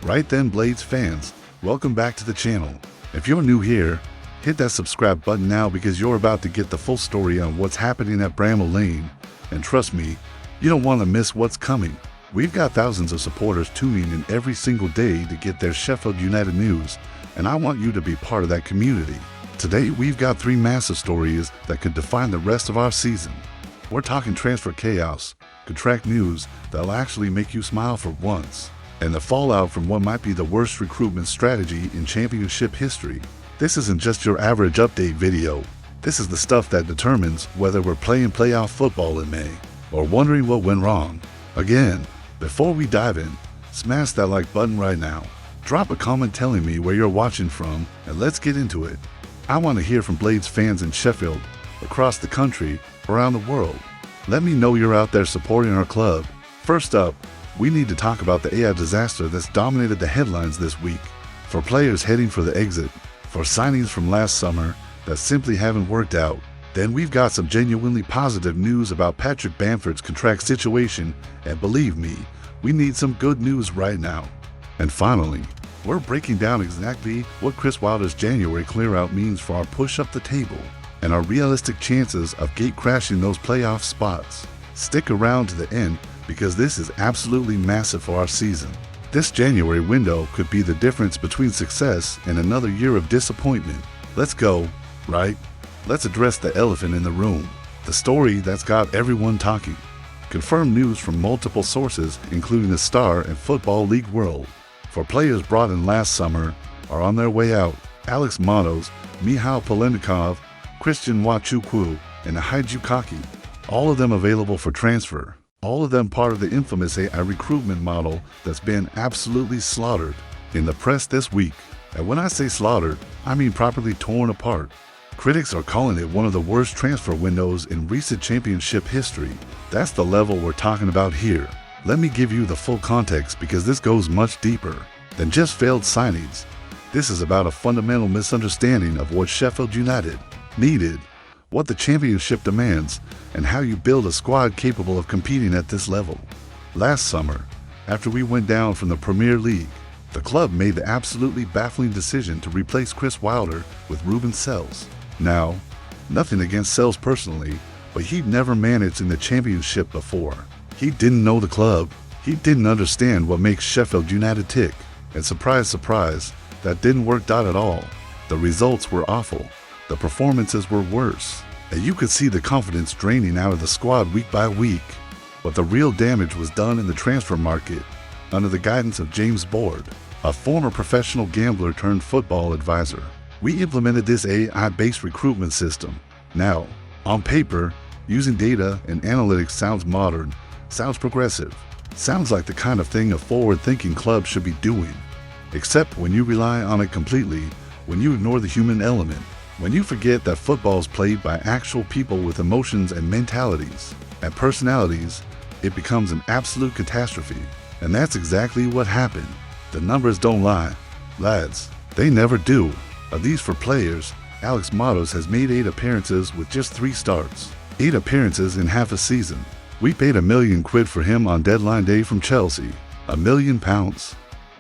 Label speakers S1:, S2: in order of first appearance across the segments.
S1: Right then, Blades fans, welcome back to the channel. If you're new here, hit that subscribe button now because you're about to get the full story on what's happening at Bramall Lane. And trust me, you don't want to miss what's coming. We've got thousands of supporters tuning in every single day to get their Sheffield United news, and I want you to be part of that community. Today, we've got three massive stories that could define the rest of our season. We're talking transfer chaos, contract news that'll actually make you smile for once, and the fallout from what might be the worst recruitment strategy in championship history. This isn't just your average update video. This is the stuff that determines whether we're playing playoff football in May or wondering what went wrong. Again, before we dive in, smash that like button right now. Drop a comment telling me where you're watching from, and let's get into it. I want to hear from Blades fans in Sheffield, across the country, around the world. Let me know you're out there supporting our club. First up, we need to talk about the AI disaster that's dominated the headlines this week. For players heading for the exit, for signings from last summer that simply haven't worked out, then we've got some genuinely positive news about Patrick Bamford's contract situation, and believe me, we need some good news right now. And finally, we're breaking down exactly what Chris Wilder's January clearout means for our push up the table and our realistic chances of gate crashing those playoff spots. Stick around to the end because this is absolutely massive for our season. This January window could be the difference between success and another year of disappointment. Let's go, right? Let's address the elephant in the room, the story that's got everyone talking. Confirmed news from multiple sources, including the Star and Football League World. For players brought in last summer are on their way out. Alex Matos, Michal Polenikov, Christian Nwachukwu, and Ahid Ukaki, all of them available for transfer. All of them part of the infamous AI recruitment model that's been absolutely slaughtered in the press this week. And when I say slaughtered, I mean properly torn apart. Critics are calling it one of the worst transfer windows in recent championship history. That's the level we're talking about here. Let me give you the full context because this goes much deeper than just failed signings. This is about a fundamental misunderstanding of what Sheffield United needed, what the championship demands, and how you build a squad capable of competing at this level. Last summer, after we went down from the Premier League, the club made the absolutely baffling decision to replace Chris Wilder with Ruben Sells. Now, nothing against Sells personally, but he'd never managed in the championship before. He didn't know the club. He didn't understand what makes Sheffield United tick. And surprise, surprise, that didn't work out at all. The results were awful. The performances were worse. And you could see the confidence draining out of the squad week by week. But the real damage was done in the transfer market under the guidance of James Board, a former professional gambler turned football advisor. We implemented this AI-based recruitment system. Now, on paper, using data and analytics sounds modern, sounds progressive, sounds like the kind of thing a forward-thinking club should be doing. Except when you rely on it completely, when you ignore the human element, when you forget that football is played by actual people with emotions and mentalities and personalities, it becomes an absolute catastrophe. And that's exactly what happened. The numbers don't lie. Lads, they never do. Of these four players, Alex Matos has made 8 appearances with just 3 starts. 8 appearances in half a season. We paid £1 million for him on deadline day from Chelsea. £1 million.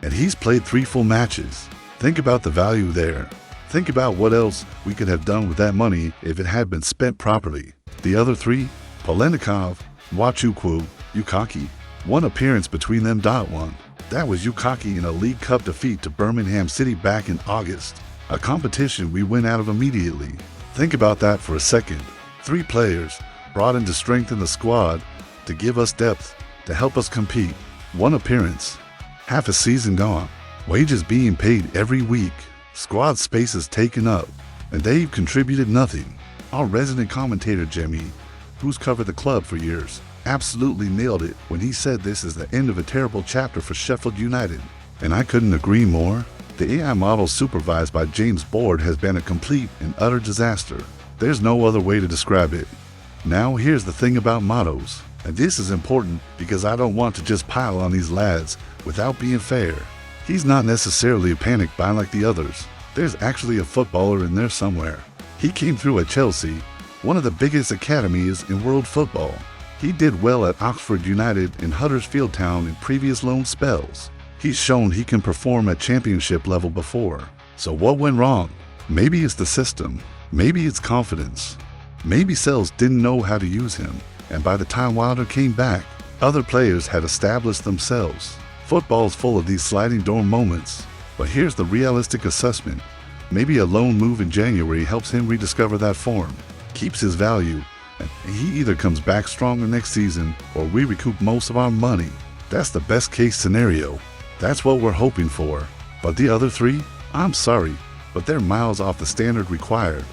S1: And he's played 3 full matches. Think about the value there. Think about what else we could have done with that money if it had been spent properly. The other 3, Polenikov, Nwachukwu, Ukaki. 1 appearance between them. 1. That was Ukaki in a League Cup defeat to Birmingham City back in August. A competition we went out of immediately. Think about that for a second. 3 players brought in to strengthen the squad, to give us depth, to help us compete. 1 appearance. Half a season gone. Wages being paid every week. Squad spaces taken up. And they've contributed nothing. Our resident commentator Jimmy, who's covered the club for years, absolutely nailed it when he said this is the end of a terrible chapter for Sheffield United. And I couldn't agree more. The AI model supervised by James Board has been a complete and utter disaster. There's no other way to describe it. Now here's the thing about Matos, and this is important because I don't want to just pile on these lads without being fair. He's not necessarily a panic buy like the others. There's actually a footballer in there somewhere. He came through at Chelsea, one of the biggest academies in world football. He did well at Oxford United and Huddersfield Town in previous loan spells. He's shown he can perform at championship level before. So what went wrong? Maybe it's the system. Maybe it's confidence. Maybe Sells didn't know how to use him, and by the time Wilder came back, other players had established themselves. Football's full of these sliding door moments, but here's the realistic assessment. Maybe a lone move in January helps him rediscover that form, keeps his value, and he either comes back stronger next season or we recoup most of our money. That's the best case scenario. That's what we're hoping for. But the other three, I'm sorry, but they're miles off the standard required.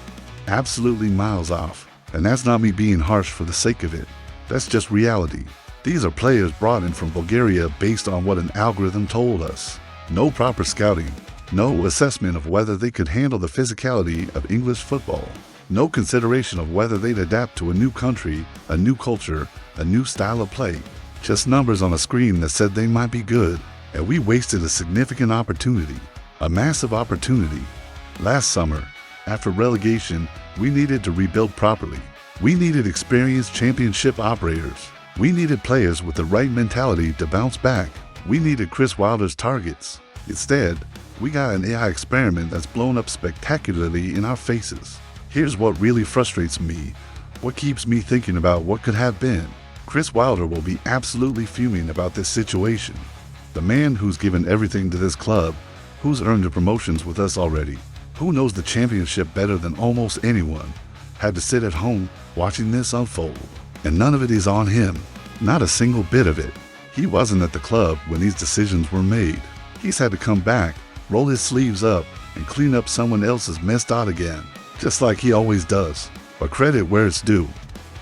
S1: Absolutely miles off. And that's not me being harsh for the sake of it. That's just reality. These are players brought in from Bulgaria based on what an algorithm told us. No proper scouting. No assessment of whether they could handle the physicality of English football. No consideration of whether they'd adapt to a new country, a new culture, a new style of play. Just numbers on a screen that said they might be good. And we wasted a significant opportunity. A massive opportunity. Last summer, after relegation, we needed to rebuild properly. We needed experienced championship operators. We needed players with the right mentality to bounce back. We needed Chris Wilder's targets. Instead, we got an AI experiment that's blown up spectacularly in our faces. Here's what really frustrates me, what keeps me thinking about what could have been. Chris Wilder will be absolutely fuming about this situation. The man who's given everything to this club, who's earned the promotions with us already, who knows the championship better than almost anyone, had to sit at home watching this unfold. And none of it is on him. Not a single bit of it. He wasn't at the club when these decisions were made. He's had to come back, roll his sleeves up, and clean up someone else's messed out again, just like he always does. But credit where it's due.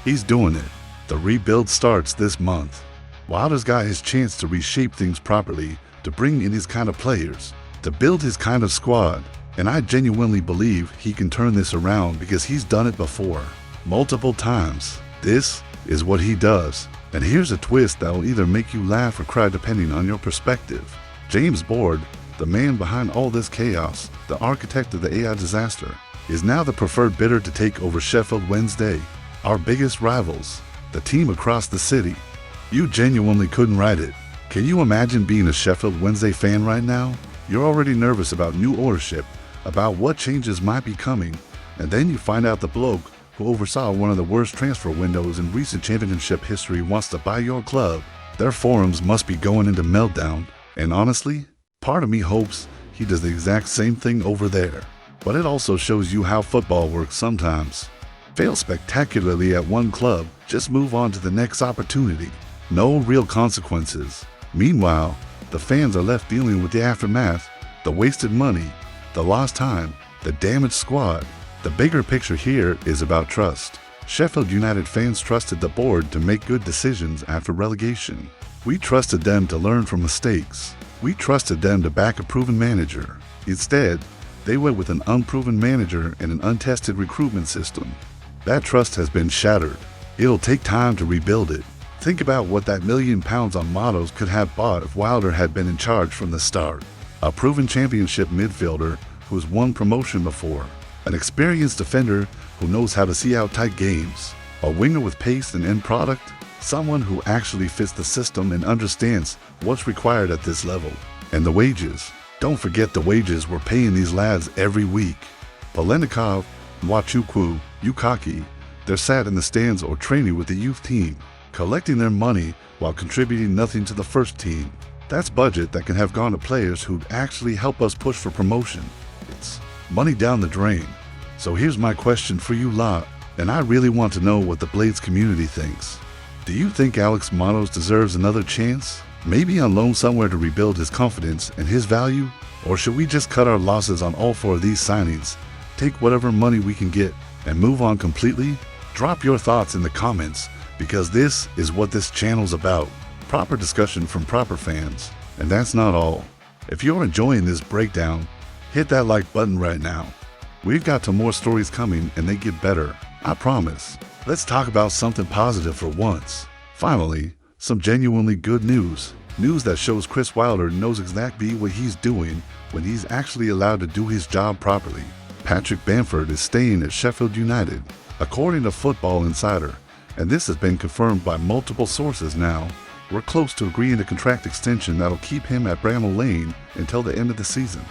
S1: He's doing it. The rebuild starts this month. Wilder's got his chance to reshape things properly, to bring in his kind of players, to build his kind of squad, and I genuinely believe he can turn this around because he's done it before, multiple times. This is what he does, and here's a twist that will either make you laugh or cry depending on your perspective. James Board, the man behind all this chaos, the architect of the AI disaster, is now the preferred bidder to take over Sheffield Wednesday, our biggest rivals, the team across the city. You genuinely couldn't write it. Can you imagine being a Sheffield Wednesday fan right now? You're already nervous about new ownership, about what changes might be coming, and then you find out the bloke who oversaw one of the worst transfer windows in recent championship history wants to buy your club. Their forums must be going into meltdown, and honestly, part of me hopes he does the exact same thing over there. But it also shows you how football works sometimes. Fail spectacularly at one club, just move on to the next opportunity. No real consequences. Meanwhile, the fans are left dealing with the aftermath, the wasted money, the lost time, the damaged squad. The bigger picture here is about trust. Sheffield United fans trusted the board to make good decisions after relegation. We trusted them to learn from mistakes. We trusted them to back a proven manager. Instead, they went with an unproven manager and an untested recruitment system. That trust has been shattered. It'll take time to rebuild it. Think about what that £1 million on mottos could have bought if Wilder had been in charge from the start. A proven championship midfielder who's won promotion before. An experienced defender who knows how to see out tight games. A winger with pace and end product. Someone who actually fits the system and understands what's required at this level. And the wages. Don't forget the wages we're paying these lads every week. Polenikov, Mwachukwu, Yukaki, they're sat in the stands or training with the youth team, collecting their money while contributing nothing to the first team. That's budget that can have gone to players who'd actually help us push for promotion. It's money down the drain. So here's my question for you lot, and I really want to know what the Blades community thinks. Do you think Alex Manos deserves another chance? Maybe on loan somewhere to rebuild his confidence and his value? Or should we just cut our losses on all four of these signings, take whatever money we can get, and move on completely? Drop your thoughts in the comments, because this is what this channel's about. Proper discussion from proper fans. And that's not all. If you're enjoying this breakdown, hit that like button right now. We've got some more stories coming and they get better, I promise. Let's talk about something positive for once. Finally, some genuinely good news. News that shows Chris Wilder knows exactly what he's doing when he's actually allowed to do his job properly. Patrick Bamford is staying at Sheffield United, according to Football Insider, and this has been confirmed by multiple sources now. We're close to agreeing to contract extension that'll keep him at Bramall Lane until the end of the season.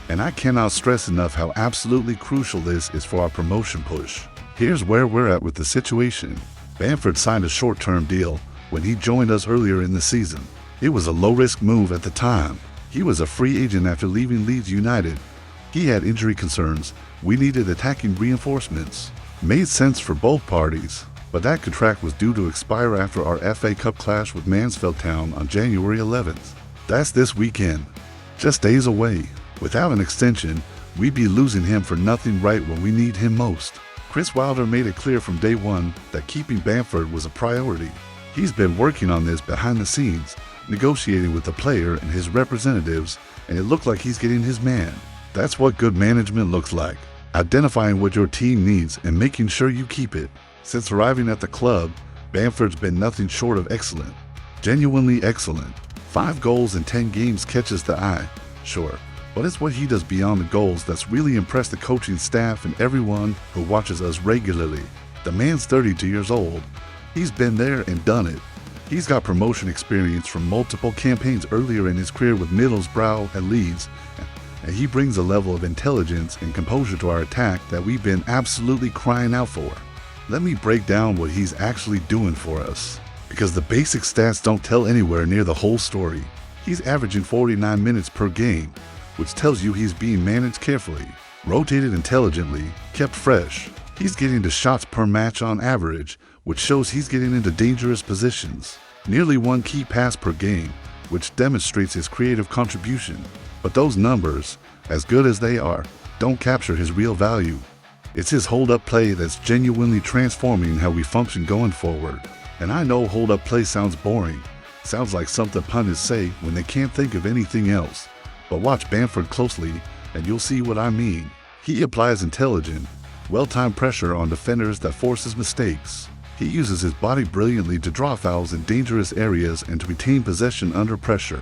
S1: And I cannot stress enough how absolutely crucial this is for our promotion push. Here's where we're at with the situation. Bamford signed a short-term deal when he joined us earlier in the season. It was a low-risk move at the time. He was a free agent after leaving Leeds United. He had injury concerns. We needed attacking reinforcements. Made sense for both parties. But that contract was due to expire after our FA Cup clash with Mansfield Town on January 11th. That's this weekend. Just days away. Without an extension, we'd be losing him for nothing right when we need him most. Chris Wilder made it clear from day one that keeping Bamford was a priority. He's been working on this behind the scenes, negotiating with the player and his representatives, and it looked like he's getting his man. That's what good management looks like. Identifying what your team needs and making sure you keep it. Since arriving at the club, Bamford's been nothing short of excellent. Genuinely excellent. 5 goals in 10 games catches the eye, sure, but it's what he does beyond the goals that's really impressed the coaching staff and everyone who watches us regularly. The man's 32 years old. He's been there and done it. He's got promotion experience from multiple campaigns earlier in his career with Middlesbrough and Leeds, and he brings a level of intelligence and composure to our attack that we've been absolutely crying out for. Let me break down what he's actually doing for us, because the basic stats don't tell anywhere near the whole story. He's averaging 49 minutes per game, which tells you he's being managed carefully, rotated intelligently, kept fresh. He's getting to shots per match on average, which shows he's getting into dangerous positions. Nearly 1 key pass per game, which demonstrates his creative contribution. But those numbers, as good as they are, don't capture his real value. It's his hold-up play that's genuinely transforming how we function going forward. And I know hold-up play sounds boring. Sounds like something pundits say when they can't think of anything else. But watch Bamford closely and you'll see what I mean. He applies intelligent, well-timed pressure on defenders that forces mistakes. He uses his body brilliantly to draw fouls in dangerous areas and to retain possession under pressure.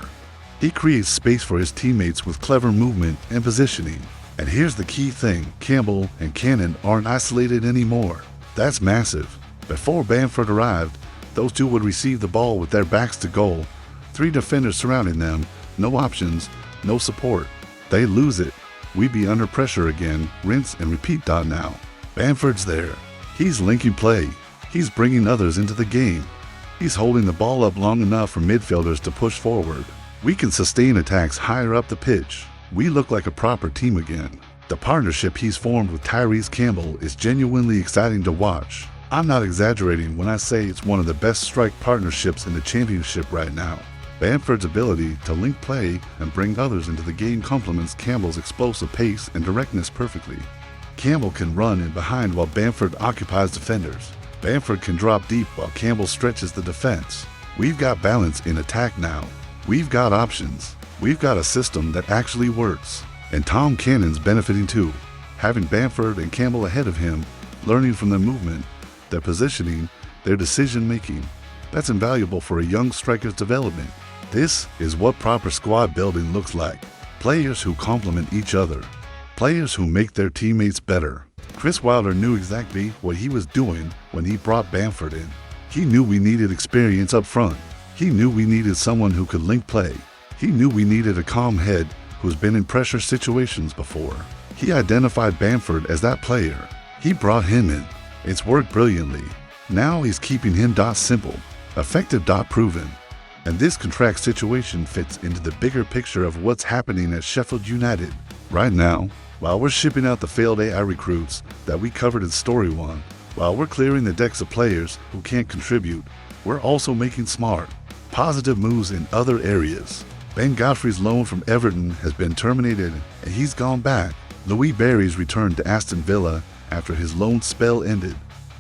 S1: He creates space for his teammates with clever movement and positioning. And here's the key thing, Campbell and Cannon aren't isolated anymore. That's massive. Before Bamford arrived, those two would receive the ball with their backs to goal. 3 defenders surrounding them, no options, no support. They lose it. We'd be under pressure again, rinse and repeat. Now. Bamford's there. He's linking play. He's bringing others into the game. He's holding the ball up long enough for midfielders to push forward. We can sustain attacks higher up the pitch. We look like a proper team again. The partnership he's formed with Tyrese Campbell is genuinely exciting to watch. I'm not exaggerating when I say it's one of the best strike partnerships in the championship right now. Bamford's ability to link play and bring others into the game complements Campbell's explosive pace and directness perfectly. Campbell can run in behind while Bamford occupies defenders. Bamford can drop deep while Campbell stretches the defense. We've got balance in attack now. We've got options. We've got a system that actually works. And Tom Cannon's benefiting too. Having Bamford and Campbell ahead of him, learning from their movement, their positioning, their decision-making. That's invaluable for a young striker's development. This is what proper squad building looks like. Players who complement each other. Players who make their teammates better. Chris Wilder knew exactly what he was doing when he brought Bamford in. He knew we needed experience up front. He knew we needed someone who could link play. He knew we needed a calm head who's been in pressure situations before. He identified Bamford as that player. He brought him in. It's worked brilliantly. Now he's keeping him simple, effective proven. And this contract situation fits into the bigger picture of what's happening at Sheffield United. Right now, while we're shipping out the failed AI recruits that we covered in Story 1, while we're clearing the decks of players who can't contribute, we're also making smart, positive moves in other areas. Ben Godfrey's loan from Everton has been terminated and he's gone back. Louis Barry's returned to Aston Villa after his loan spell ended.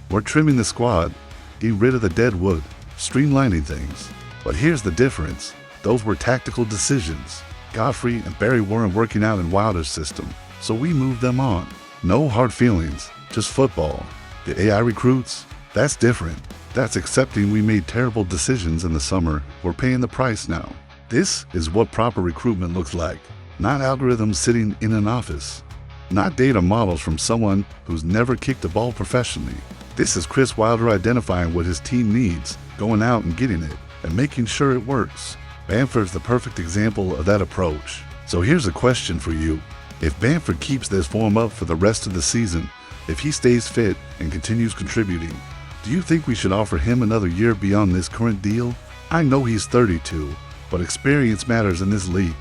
S1: We're trimming the squad, getting rid of the dead wood, streamlining things. But here's the difference. Those were tactical decisions. Godfrey and Barry weren't working out in Wilder's system, so we moved them on. No hard feelings, just football. The AI recruits, that's different. That's accepting we made terrible decisions in the summer. We're paying the price now. This is what proper recruitment looks like. Not algorithms sitting in an office. Not data models from someone who's never kicked a ball professionally. This is Chris Wilder identifying what his team needs, going out and getting it. and making sure it works. Bamford's the perfect example of that approach. So here's a question for you. If Bamford keeps this form up for the rest of the season, if he stays fit and continues contributing, do you think we should offer him another year beyond this current deal? I know he's 32, but experience matters in this league.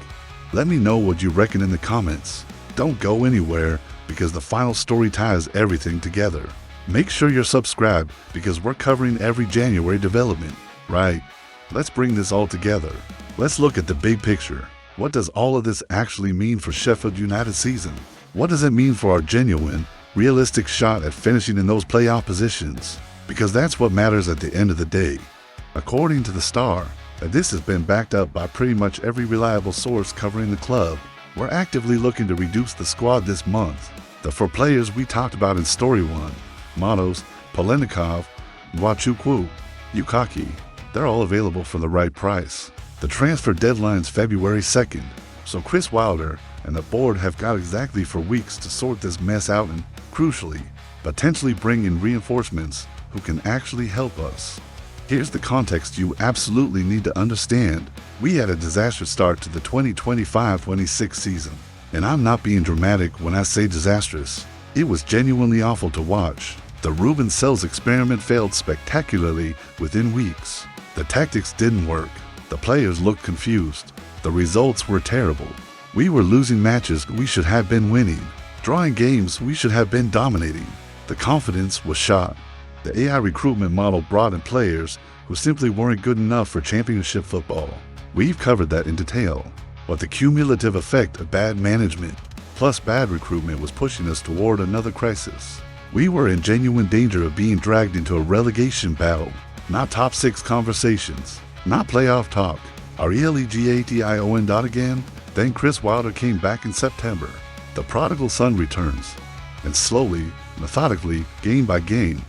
S1: Let me know what you reckon in the comments. Don't go anywhere because the final story ties everything together. Make sure you're subscribed because we're covering every January development, right? Let's bring this all together. Let's look at the big picture. What does all of this actually mean for Sheffield United's season? What does it mean for our genuine, realistic shot at finishing in those playoff positions? Because that's what matters at the end of the day. According to the Star, and this has been backed up by pretty much every reliable source covering the club, we're actively looking to reduce the squad this month. The four players we talked about in Story 1, Matos, Polenikov, Nwachukwu, Yukaki, they're all available for the right price. The transfer deadline's February 2nd, so Chris Wilder and the board have got exactly 4 weeks to sort this mess out and, crucially, potentially bring in reinforcements who can actually help us. Here's the context you absolutely need to understand. We had a disastrous start to the 2025-26 season, and I'm not being dramatic when I say disastrous. It was genuinely awful to watch. The Ruben Sells experiment failed spectacularly within weeks. The tactics didn't work. The players looked confused. The results were terrible. We were losing matches we should have been winning, drawing games we should have been dominating. The confidence was shot. The AI recruitment model brought in players who simply weren't good enough for championship football. We've covered that in detail. But the cumulative effect of bad management plus bad recruitment was pushing us toward another crisis. We were in genuine danger of being dragged into a relegation battle, not top 6 conversations, not playoff talk. Are ELEGATION again? Then Chris Wilder came back in September. The prodigal son returns, and slowly, methodically, game by game,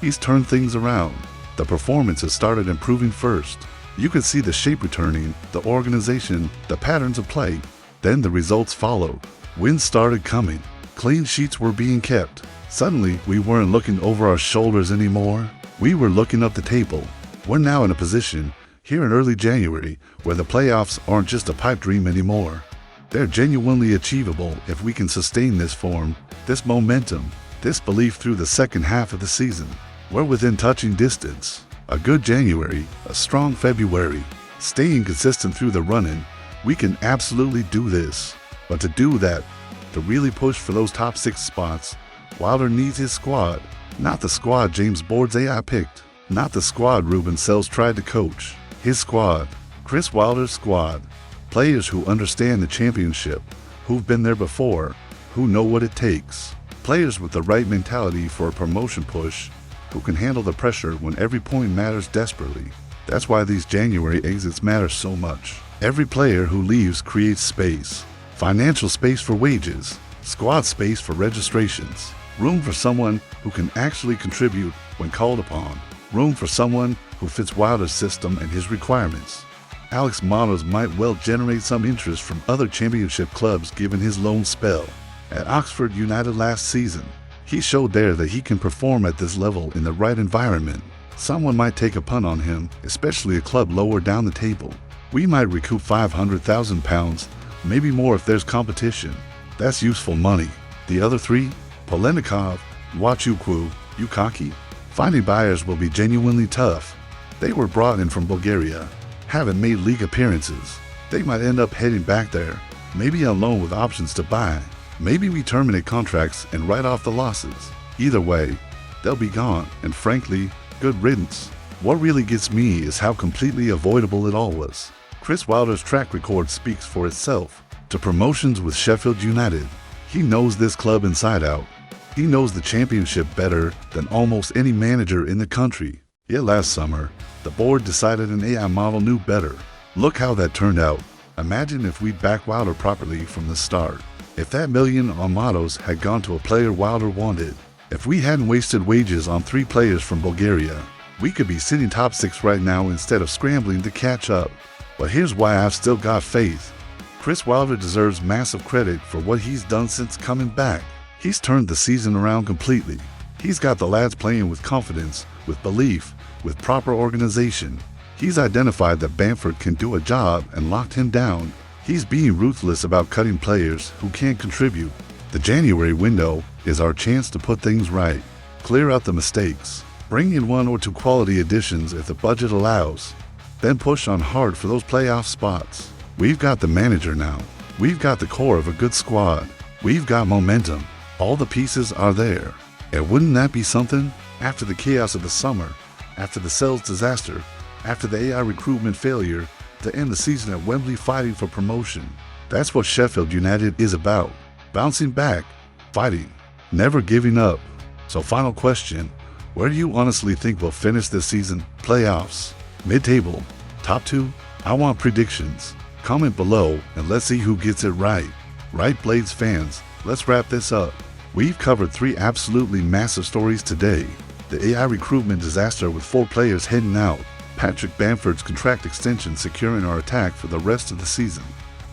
S1: he's turned things around. The performance has started improving first. You could see the shape returning, the organization, the patterns of play. Then the results followed. Wins started coming. Clean sheets were being kept. Suddenly, we weren't looking over our shoulders anymore. We were looking up the table. We're now in a position, here in early January, where the playoffs aren't just a pipe dream anymore. They're genuinely achievable if we can sustain this form, this momentum, this belief through the second half of the season. We're within touching distance. A good January, a strong February, staying consistent through the run-in, we can absolutely do this. But to do that, to really push for those top 6 spots, Wilder needs his squad, not the squad James Board's AI picked, not the squad Ruben Sells tried to coach. His squad, Chris Wilder's squad, players who understand the championship, who've been there before, who know what it takes, players with the right mentality for a promotion push, who can handle the pressure when every point matters desperately. That's why these January exits matter so much. Every player who leaves creates space. Financial space for wages, squad space for registrations, room for someone who can actually contribute when called upon, room for someone who fits Wilder's system and his requirements. Alex Matos might well generate some interest from other championship clubs given his loan spell at Oxford United last season. He showed there that he can perform at this level in the right environment. Someone might take a punt on him, especially a club lower down the table. We might recoup £500,000, maybe more if there's competition. That's useful money. The other 3, Polenikov, Nwachukwu, Yukaki, finding buyers will be genuinely tough. They were brought in from Bulgaria, haven't made league appearances. They might end up heading back there, maybe on loan with options to buy. Maybe we terminate contracts and write off the losses. Either way, they'll be gone, and frankly, good riddance. What really gets me is how completely avoidable it all was. Chris Wilder's track record speaks for itself. To promotions with Sheffield United, he knows this club inside out. He knows the championship better than almost any manager in the country. Yet last summer, the board decided an AI model knew better. Look how that turned out. Imagine if we'd backed Wilder properly from the start. If that million on Matos had gone to a player Wilder wanted, if we hadn't wasted wages on 3 players from Bulgaria, we could be sitting top 6 right now instead of scrambling to catch up. But here's why I've still got faith. Chris Wilder deserves massive credit for what he's done since coming back. He's turned the season around completely. He's got the lads playing with confidence, with belief, with proper organization. He's identified that Bamford can do a job and locked him down. He's being ruthless about cutting players who can't contribute. The January window is our chance to put things right, clear out the mistakes, bring in 1 or 2 quality additions if the budget allows, then push on hard for those playoff spots. We've got the manager now. We've got the core of a good squad. We've got momentum. All the pieces are there. And wouldn't that be something? After the chaos of the summer, after the Sells disaster, after the AI recruitment failure, to end the season at Wembley fighting for promotion. That's what Sheffield United is about. Bouncing back, fighting, never giving up. So final question, where do you honestly think we'll finish this season? Playoffs, mid-table, top 2? I want predictions. Comment below and let's see who gets it right. Right, Blades fans, let's wrap this up. We've covered 3 absolutely massive stories today. The AI recruitment disaster with 4 players heading out, Patrick Bamford's contract extension securing our attack for the rest of the season,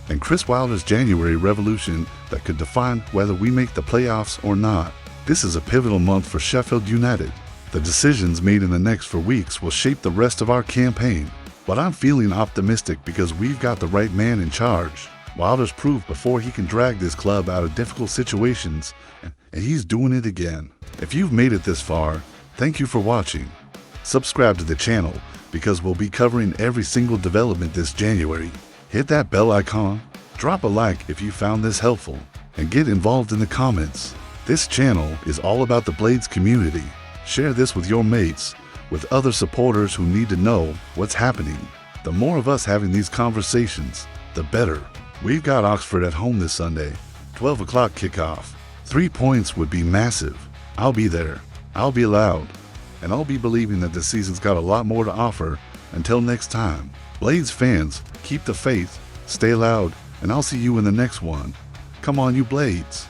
S1: and Chris Wilder's January revolution that could define whether we make the playoffs or not. This is a pivotal month for Sheffield United. The decisions made in the next 4 weeks will shape the rest of our campaign. But I'm feeling optimistic because we've got the right man in charge. Wilder's proved before he can drag this club out of difficult situations, and he's doing it again. If you've made it this far, thank you for watching. Subscribe to the channel because we'll be covering every single development this January. Hit that bell icon, drop a like if you found this helpful, and get involved in the comments. This channel is all about the Blades community. Share this with your mates, with other supporters who need to know what's happening. The more of us having these conversations, the better. We've got Oxford at home this Sunday, 12 o'clock kickoff. 3 points would be massive. I'll be there. I'll be loud. And I'll be believing that the season's got a lot more to offer. Until next time, Blades fans, keep the faith, stay loud, and I'll see you in the next one. Come on, you Blades.